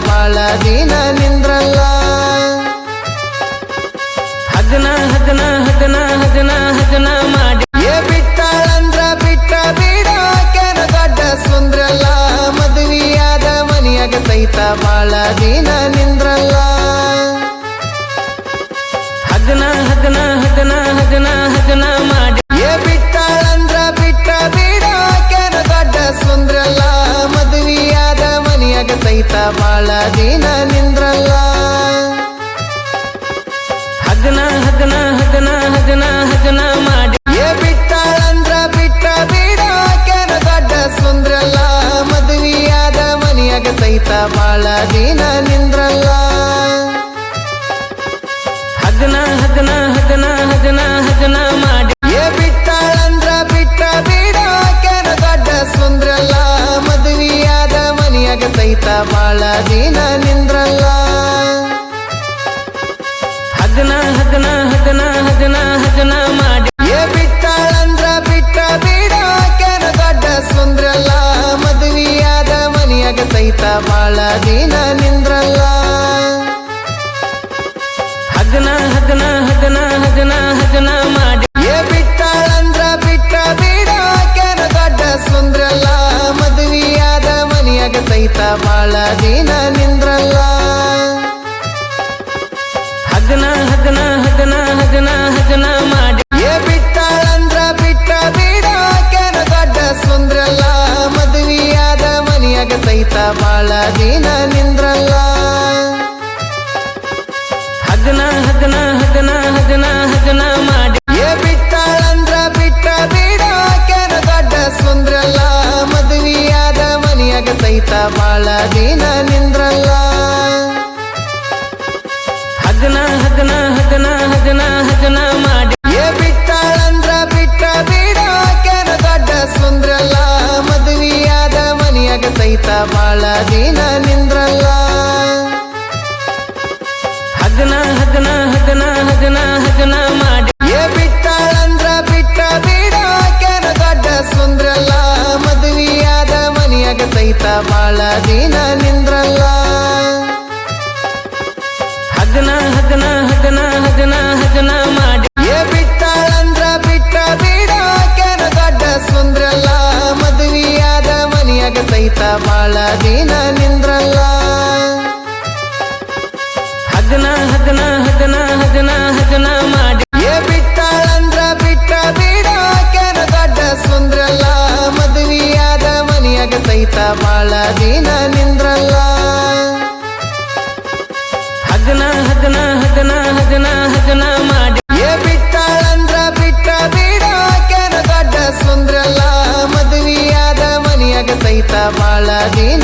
ಬಾಳ ದಿನ ನಿಂದ್ರಲ್ಲ ಹಗನ ಹಗನ ಹಗನ ಹಗನ ಹಗನ ಮಾಡಿ ಬಿಟ್ಟಾಳಂದ್ರ ಬಿಟ್ಟ ಬಿಡಾಕೆನ ದೊಡ್ಡ ಸುಂದ್ರಲ್ಲ ಮದುವೆಯಾದ ಮನಿಯಾಗ ಸಹಿತ ಬಾಳ ದಿನ ನಿಂದ್ರಲ್ಲ ಹಗನ ಹಗನ ಹಗನ ಹಗನ ಹಗನ ಮಾಡಿ ಬಿಟ್ಟಾಳಂದ್ರ ಬಿಟ್ಟ ಬಿಡಾಕೆನ ದೊಡ್ಡ ಸುಂದ್ರಲ್ಲ ಮದುವೆಯಾದ ಮನಿಯಾಗ ಸಹಿತ ಬಾಳ ದಿನ ನಿಂದ್ರಲ್ಲ ಹಗನ ಹಗನ ಹಗನ ಹಗನ ಹಗನ ಮಾಡಿ ಬಿಟ್ಟಾಳಂದ್ರ ಬಿಟ್ಟ ಬಿಡಾಕೆನ ದೊಡ್ಡ ಸುಂದ್ರಲ್ಲ ಮದುವೆಯಾದ ಮನಿಯಾಗ ಸಹಿತ ಬಾಳ ದಿನ ನಿಂದ್ರಲ್ಲ ಹಗನ ಹಗನ ಹಗನ ಹಗನ ಹಗನ ಮಾಡಿ ಬಿಟ್ಟಾಳಂದ್ರ ಬಿಟ್ಟ ಬಿಡಾಕೆನ ದೊಡ್ಡ ಸುಂದ್ರಲ್ಲ ಮದುವೆಯಾದ ಮನಿಯಾಗ ಸಹಿತ ಬಾಳ ದಿನ ನಿಂದ್ರಲ್ಲ ಹಗನ ಹಗನ ಹಗನ ಹಗನ ಹಗನ ಮಾಡಿ ಬಿಟ್ಟಾಳಂದ್ರ ಬಿಟ್ಟ ಬಿಡಾಕೆನ ದೊಡ್ಡ ಸುಂದ್ರಲ್ಲ ಮದುವೆಯಾದ ಮನಿಯಾಗ ಸಹಿತ ಬಾಳ ದಿನ ನಿಂದ್ರಲ್ಲ ಹಗನ ಹಗನ ಹಗನ ಹಗನ ಹಗನ ಮಾಡಿ ಬಿಟ್ಟಾಳಂದ್ರ ಬಿಟ್ಟ ಬಿಡಾಕೆನ ದೊಡ್ಡ ಸುಂದ್ರಲ್ಲ ಮದುವೆಯಾದ ಮನಿಯಾಗ ಸಹಿತ ಬಾಳ ದಿನ ನಿಂದ್ರಲ್ಲ ಹಗನ ಹಗನ ಹಗನ ಹಗನ ಹಗನ ಮಾಡಿ ಬಿಟ್ಟಾಳಂದ್ರ ಬಿಟ್ಟ ಬಿಡಾಕೆನ ದೊಡ್ಡ ಸುಂದ್ರಲ್ಲ ಮದುವೆಯಾದ ಮನಿಯಾಗ ಸಹಿತ ಬಾಳ ದಿನ ನಿಂದ್ರಲ್ಲ ಹಗನ ಹಗನ ಹಗನ ಹಗನ ಹಗನ ಮಾಡಿ ಬಿಟ್ಟಾಳಂದ್ರ ಬಿಟ್ಟ ಬಿಡಾಕೆನ ದೊಡ್ಡ ಸುಂದ್ರಲ್ಲ ಮದುವೆಯಾದ ಮನಿಯಾಗ ಸಹಿತ ಬಾಳ ದಿನ ನಿಂದ್ರಲ್ಲ ಹಗನ ಹಗನ ಹಗನ ಹಗನ ಹಗನ ಮಾಡಿ ಬಿಟ್ಟಾಳಂದ್ರ ಬಿಟ್ಟ ಬಿಡಾಕೆನ ದೊಡ್ಡ ಸುಂದ್ರಲ್ಲ ಮದುವೆಯಾದ ಮನಿಯಾಗ ಸಹಿತ ಬಾಳ ದಿನ ನಿಂದ್ರಲ್ಲ ಹಗನ ಹಗನ ಹಗನ ಹಗನ ಹಗನ ಮಾಡಿ ಬಿಟ್ಟಾಳಂದ್ರ ಬಿಟ್ಟ ಬಿಡಾಕೆನ ದೊಡ್ಡ ಸುಂದ್ರಲ್ಲ ಮದುವೆಯಾದ ಮನಿಯಾಗ ಸಹಿತ ಬಾಳ ದಿನ ನಿಂದ್ರಲ್ಲ ಹಗನ ಹಗನ ಹಗನ ಹಗನ ಹಗನ ಮಾಡಿ ಬಿಟ್ಟಾಳಂದ್ರ ಬಿಟ್ಟ ಬಿಡಾಕೆನ ದೊಡ್ಡ ಸುಂದ್ರಲ್ಲ ಮದುವೆಯಾದ ಮನಿಯಾಗ ಸಹಿತ ಬಾಳ ದಿನ ನಿಂದ್ರಲ್ಲ ಹಗನ ಹಗನ ಹಗನ ಹಗನ ಹಗನ ಮಾಡಿ ಬಿಟ್ಟಾಳಂದ್ರ ಬಿಟ್ಟ ಬಿಡಾಕೆನ ದೊಡ್ಡ ಸುಂದ್ರಲ್ಲ ಮದುವೆಯಾದ ಮನಿಯಾಗ ಸಹಿತ ಬಾಳ ದಿನ ನಿಂದ್ರಲ್ಲ ಹಗನ ಹಗನ ಹಗನ ಹಗನ ಹಗನ ಮಾಡಿ ಬಿಟ್ಟಾಳಂದ್ರ ಬಿಟ್ಟ ಬಿಡಾಕೆನ ದೊಡ್ಡ ಸುಂದ್ರಲ್ಲ ಮದುವೆಯಾದ ಮನಿಯಾಗ ಸಹಿತ ಬಾಳ ದಿನ